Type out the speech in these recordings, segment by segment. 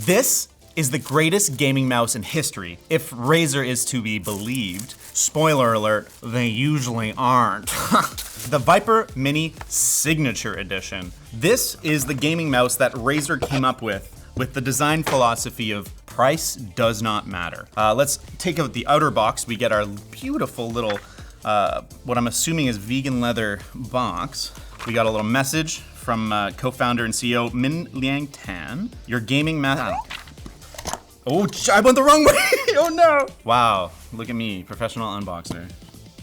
This is the greatest gaming mouse in history, if Razer is to be believed. Spoiler alert, they usually aren't. The Viper Mini Signature Edition. This is the gaming mouse that Razer came up with the design philosophy of price does not matter. Let's take out the outer box. We get our beautiful little, what I'm assuming is vegan leather box. We got a little message from co-founder and CEO Min Liang Tan. Your gaming mouse. Oh, I went the wrong way. Oh no. Wow, look at me, professional unboxer.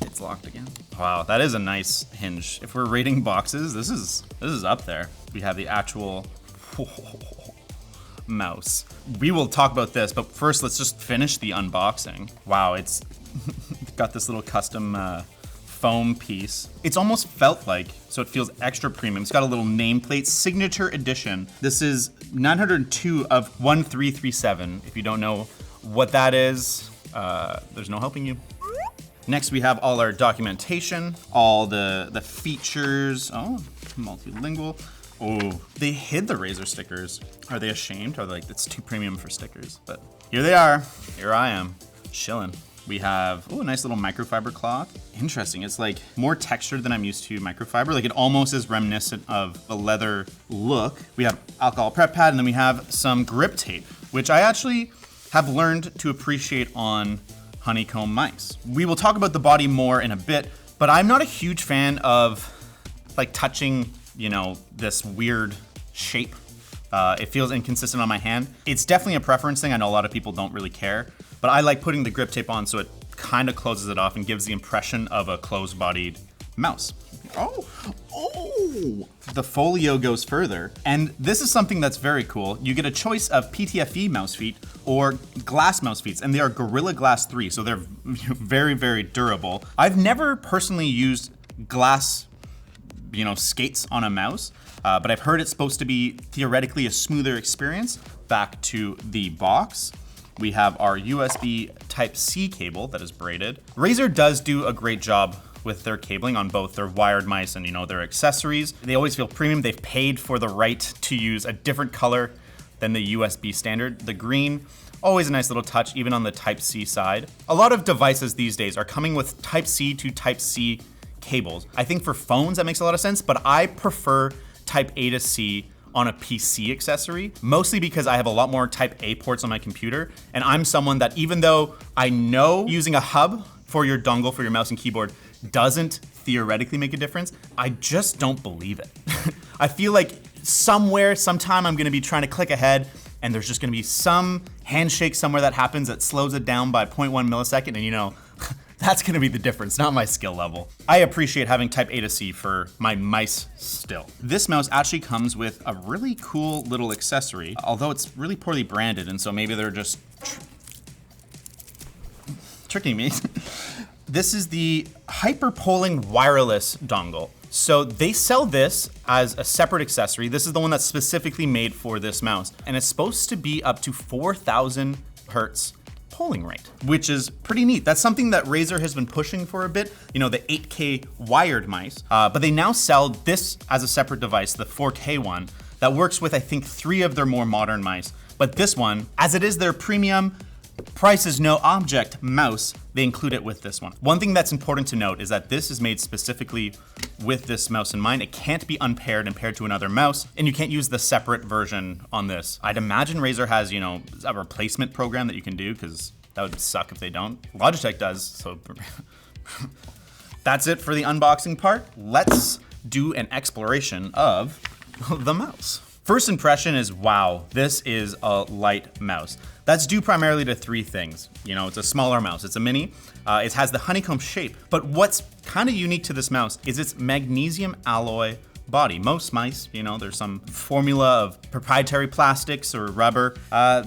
It's locked again. Wow, that is a nice hinge. If we're rating boxes, this is up there. We have the actual mouse. We will talk about this, but first let's just finish the unboxing. Wow, it's got this little custom foam piece. It's almost felt like, so it feels extra premium. It's got a little nameplate, signature edition. This is 902 of 1337. If you don't know what that is, there's no helping you. Next, we have all our documentation, all the features. Oh, multilingual. Oh, they hid the Razer stickers. Are they ashamed? Are they like, it's too premium for stickers? But here they are. Here I am, chilling. We have, oh, a nice little microfiber cloth. Interesting, it's like more textured than I'm used to microfiber. Like it almost is reminiscent of a leather look. We have alcohol prep pad, and then we have some grip tape, which I actually have learned to appreciate on honeycomb mice. We will talk about the body more in a bit, but I'm not a huge fan of like touching, you know, this weird shape. It feels inconsistent on my hand. It's definitely a preference thing. I know a lot of people don't really care, but I like putting the grip tape on so it kind of closes it off and gives the impression of a closed-bodied mouse. Oh, the folio goes further. And this is something that's very cool. You get a choice of PTFE mouse feet or glass mouse feet, and they are Gorilla Glass 3, so they're very, very durable. I've never personally used glass, skates on a mouse, but I've heard it's supposed to be theoretically a smoother experience. Back to the box. We have our USB Type-C cable that is braided. Razer does do a great job with their cabling on both their wired mice and their accessories. They always feel premium. They've paid for the right to use a different color than the USB standard. The green, always a nice little touch, even on the Type-C side. A lot of devices these days are coming with Type-C to Type-C cables. I think for phones that makes a lot of sense, but I prefer Type A to C on a PC accessory, mostly because I have a lot more Type A ports on my computer, and I'm someone that, even though I know using a hub for your dongle for your mouse and keyboard doesn't theoretically make a difference, I just don't believe it. I feel like sometime I'm gonna be trying to click ahead, and there's just gonna be some handshake somewhere that happens that slows it down by 0.1 millisecond, and that's gonna be the difference, not my skill level. I appreciate having Type A to C for my mice still. This mouse actually comes with a really cool little accessory, although it's really poorly branded, and so maybe they're just tricking me. This is the hyperpolling wireless dongle. So they sell this as a separate accessory. This is the one that's specifically made for this mouse, and it's supposed to be up to 4,000 hertz polling rate, which is pretty neat. That's something that Razer has been pushing for a bit, the 8K wired mice, but they now sell this as a separate device, the 4K one, that works with, I think, 3 of their more modern mice. But this one, as it is their premium, price is no object mouse, they include it with this one. One thing that's important to note is that this is made specifically with this mouse in mind. It can't be unpaired and paired to another mouse, and you can't use the separate version on this. I'd imagine Razer has, a replacement program that you can do, because that would suck if they don't. Logitech does, so that's it for the unboxing part. Let's do an exploration of the mouse. First impression is, wow, this is a light mouse. That's due primarily to 3 things. It's a smaller mouse, it's a mini, it has the honeycomb shape, but what's kind of unique to this mouse is its magnesium alloy body. Most mice, there's some formula of proprietary plastics or rubber.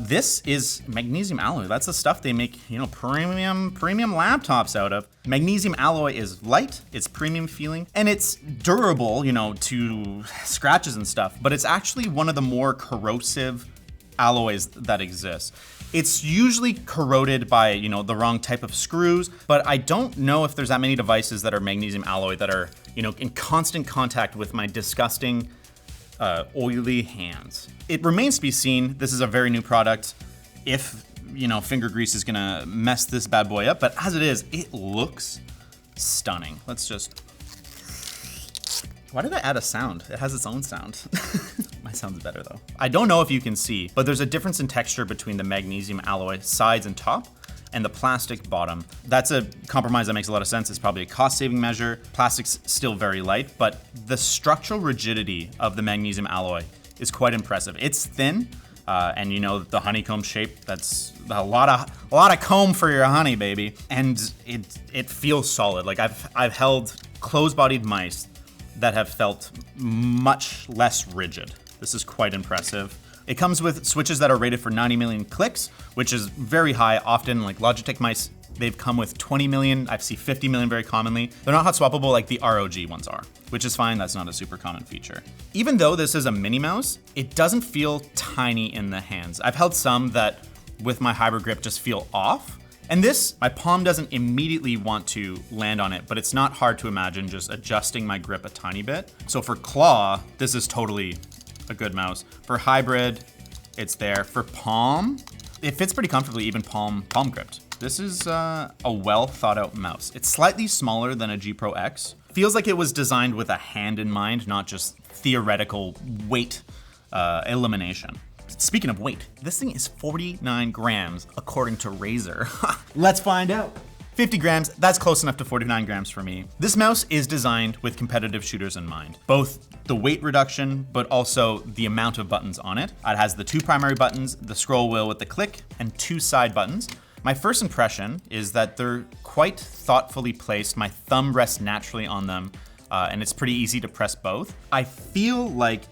This is magnesium alloy. That's the stuff they make, premium laptops out of. Magnesium alloy is light, it's premium feeling, and it's durable, to scratches and stuff, but it's actually one of the more corrosive alloys that exist. It's usually corroded by, the wrong type of screws, but I don't know if there's that many devices that are magnesium alloy that are, in constant contact with my disgusting oily hands. It remains to be seen. This is a very new product. If, finger grease is gonna mess this bad boy up, but as it is, it looks stunning. Let's just, why did I add a sound? It has its own sound. My sound's better though. I don't know if you can see, but there's a difference in texture between the magnesium alloy sides and top and the plastic bottom. That's a compromise that makes a lot of sense. It's probably a cost-saving measure. Plastic's still very light, but the structural rigidity of the magnesium alloy is quite impressive. It's thin, and the honeycomb shape, that's a lot of comb for your honey, baby. And it feels solid. Like I've held closed-bodied mice that have felt much less rigid. This is quite impressive. It comes with switches that are rated for 90 million clicks, which is very high. Often, like Logitech mice, they've come with 20 million. I've seen 50 million very commonly. They're not hot swappable like the ROG ones are, which is fine. That's not a super common feature. Even though this is a mini mouse, it doesn't feel tiny in the hands. I've held some that with my hybrid grip just feel off. And this, my palm doesn't immediately want to land on it, but it's not hard to imagine just adjusting my grip a tiny bit. So for claw, this is totally a good mouse. For hybrid, it's there. For palm, it fits pretty comfortably, even palm gripped. This is a well thought out mouse. It's slightly smaller than a G Pro X. Feels like it was designed with a hand in mind, not just theoretical weight elimination. Speaking of weight, this thing is 49 grams according to Razer. Let's find out. 50 grams, that's close enough to 49 grams for me. This mouse is designed with competitive shooters in mind, both the weight reduction, but also the amount of buttons on it. It has the 2 primary buttons, the scroll wheel with the click, and 2 side buttons. My first impression is that they're quite thoughtfully placed. My thumb rests naturally on them, and it's pretty easy to press both. I feel like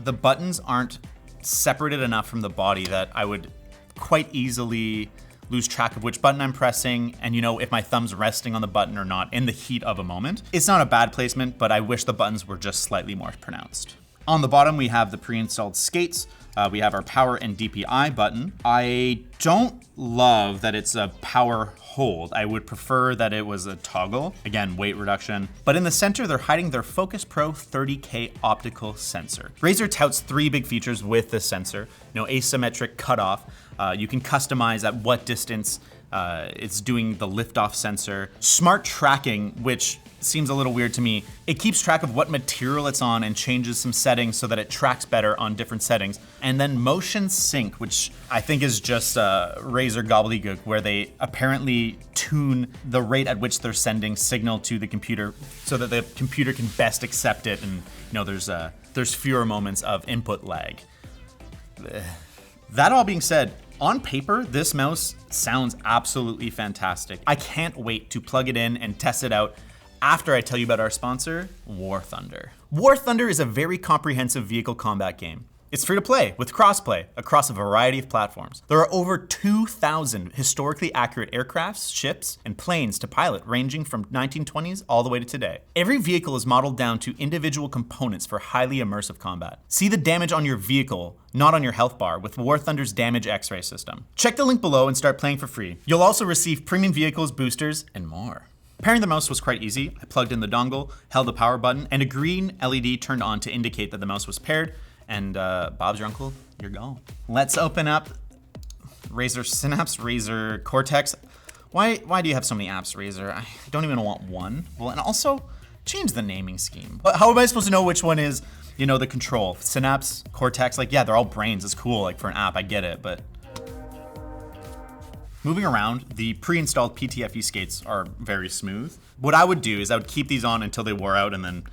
the buttons aren't separated enough from the body that I would quite easily lose track of which button I'm pressing and if my thumb's resting on the button or not in the heat of a moment. It's not a bad placement, but I wish the buttons were just slightly more pronounced. On the bottom, we have the pre-installed skates. We have our power and DPI button. I don't love that it's a power hold. I would prefer that it was a toggle. Again, weight reduction. But in the center, they're hiding their Focus Pro 30K optical sensor. Razer touts 3 big features with this sensor. Asymmetric cutoff. You can customize at what distance it's doing the liftoff sensor. Smart tracking, which seems a little weird to me. It keeps track of what material it's on and changes some settings so that it tracks better on different settings. And then motion sync, which I think is just Razer gobbledygook, where they apparently tune the rate at which they're sending signal to the computer so that the computer can best accept it, and there's fewer moments of input lag. That all being said, on paper, this mouse sounds absolutely fantastic. I can't wait to plug it in and test it out after I tell you about our sponsor, WarThunder. WarThunder is a very comprehensive vehicle combat game. It's free to play with crossplay across a variety of platforms. There are over 2,000 historically accurate aircrafts, ships, and planes to pilot, ranging from 1920s all the way to today. Every vehicle is modeled down to individual components for highly immersive combat. See the damage on your vehicle, not on your health bar, with WarThunder's damage X-ray system. Check the link below and start playing for free. You'll also receive premium vehicles, boosters, and more. Pairing the mouse was quite easy. I plugged in the dongle, held the power button, and a green LED turned on to indicate that the mouse was paired. And Bob's your uncle, you're gone. Let's open up Razer Synapse, Razer Cortex. Why do you have so many apps, Razer? I don't even want one. Well, and also change the naming scheme. How am I supposed to know which one is, the control? Synapse, Cortex, yeah, they're all brains. It's cool, for an app, I get it, but. Moving around, the pre-installed PTFE skates are very smooth. What I would do is I would keep these on until they wore out and then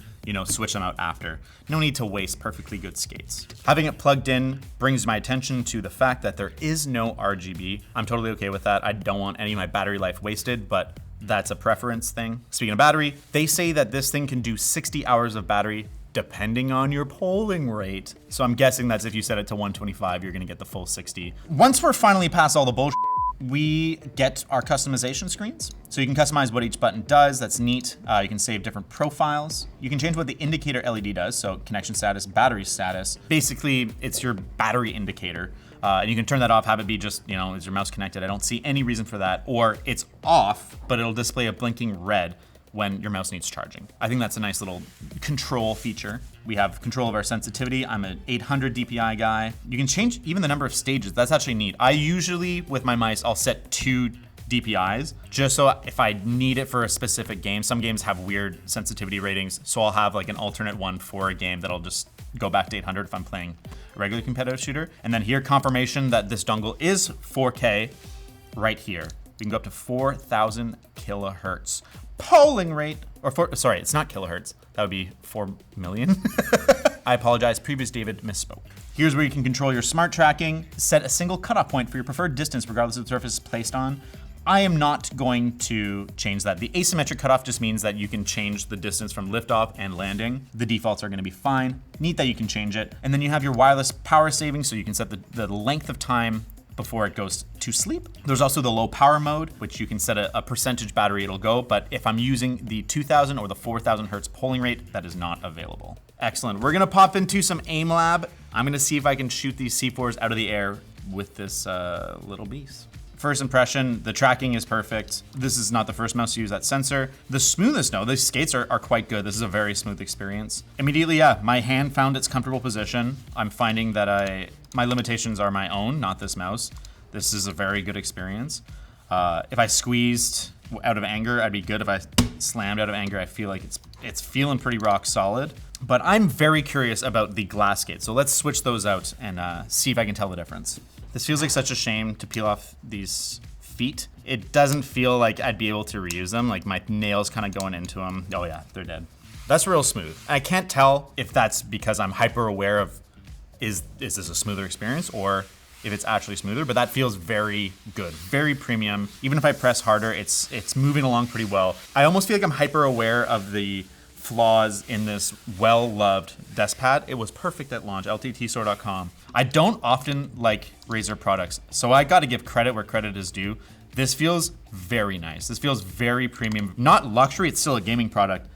switch them out after. No need to waste perfectly good skates. Having it plugged in brings my attention to the fact that there is no RGB. I'm totally okay with that. I don't want any of my battery life wasted, but that's a preference thing. Speaking of battery, they say that this thing can do 60 hours of battery depending on your polling rate. So I'm guessing that's if you set it to 125, you're gonna get the full 60. Once we're finally past all the bullshit, we get our customization screens. So you can customize what each button does. That's neat. You can save different profiles. You can change what the indicator LED does. So connection status, battery status. Basically, it's your battery indicator. And you can turn that off, have it be just, is your mouse connected? I don't see any reason for that. Or it's off, but it'll display a blinking red when your mouse needs charging. I think that's a nice little control feature. We have control of our sensitivity. I'm an 800 DPI guy. You can change even the number of stages. That's actually neat. I usually, with my mice, I'll set 2 DPIs, just so if I need it for a specific game. Some games have weird sensitivity ratings, so I'll have like an alternate one for a game that'll just go back to 800 if I'm playing a regular competitive shooter. And then here, confirmation that this dongle is 4K right here. We can go up to 4,000 kilohertz. Polling rate, sorry, it's not kilohertz. That would be 4 million. I apologize, previous David misspoke. Here's where you can control your smart tracking. Set a single cutoff point for your preferred distance regardless of the surface placed on. I am not going to change that. The asymmetric cutoff just means that you can change the distance from liftoff and landing. The defaults are gonna be fine. Neat that you can change it. And then you have your wireless power saving, so you can set the length of time before it goes to sleep. There's also the low power mode, which you can set a percentage battery it'll go, but if I'm using the 2000 or the 4000 hertz polling rate, that is not available. Excellent, we're gonna pop into some aim lab. I'm gonna see if I can shoot these C4s out of the air with this little beast. First impression, the tracking is perfect. This is not the first mouse to use that sensor. The smoothness, no, these skates are quite good. This is a very smooth experience. Immediately, yeah, my hand found its comfortable position. I'm finding that my limitations are my own, not this mouse. This is a very good experience. If I squeezed out of anger, I'd be good. If I slammed out of anger, I feel like it's feeling pretty rock solid. But I'm very curious about the glass skates. So let's switch those out and see if I can tell the difference. This feels like such a shame to peel off these feet. It doesn't feel like I'd be able to reuse them. Like my nails kind of going into them. Oh yeah, they're dead. That's real smooth. I can't tell if that's because I'm hyper aware of, is this a smoother experience, or if it's actually smoother, but that feels very good, very premium. Even if I press harder, it's moving along pretty well. I almost feel like I'm hyper aware of the flaws in this well-loved desk pad. It was perfect at launch, lttstore.com. I don't often like Razer products, so I gotta give credit where credit is due. This feels very nice. This feels very premium. Not luxury, it's still a gaming product,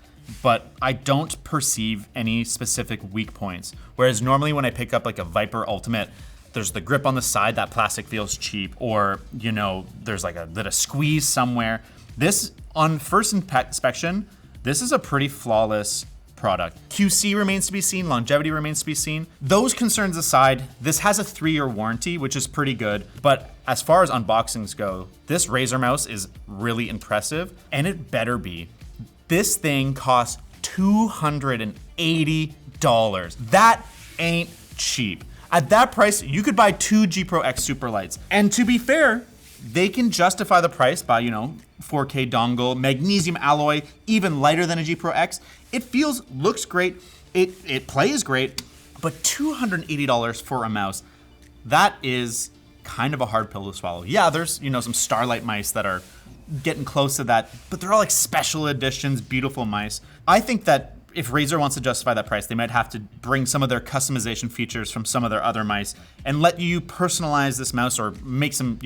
but I don't perceive any specific weak points. Whereas normally when I pick up like a Viper Ultimate, there's the grip on the side, that plastic feels cheap, or you know, there's like a squeeze somewhere. This, on first inspection, this is a pretty flawless product. QC remains to be seen, longevity remains to be seen. Those concerns aside, this has a 3-year warranty, which is pretty good. But as far as unboxings go, this Razer mouse is really impressive, and it better be. This thing costs $280. That ain't cheap. At that price, you could buy 2 G Pro X Superlights. And to be fair, they can justify the price by, 4K dongle, magnesium alloy, even lighter than a G Pro X. It looks great, it plays great, but $280 for a mouse, that is kind of a hard pill to swallow. Yeah, there's some Starlight mice that are getting close to that, but they're all like special editions, beautiful mice. I think that if Razer wants to justify that price, they might have to bring some of their customization features from some of their other mice and let you personalize this mouse or make some,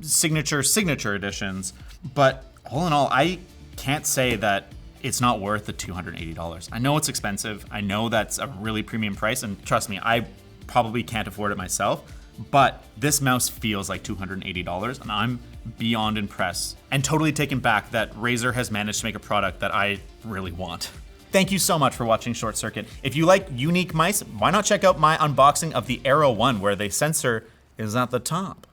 signature editions. But all in all, I can't say that it's not worth the $280. I know it's expensive. I know that's a really premium price, and trust me, I probably can't afford it myself, but this mouse feels like $280, and I'm beyond impressed and totally taken back that Razer has managed to make a product that I really want. Thank you so much for watching Short Circuit. If you like unique mice, why not check out my unboxing of the Aero 1, where the sensor is at the top.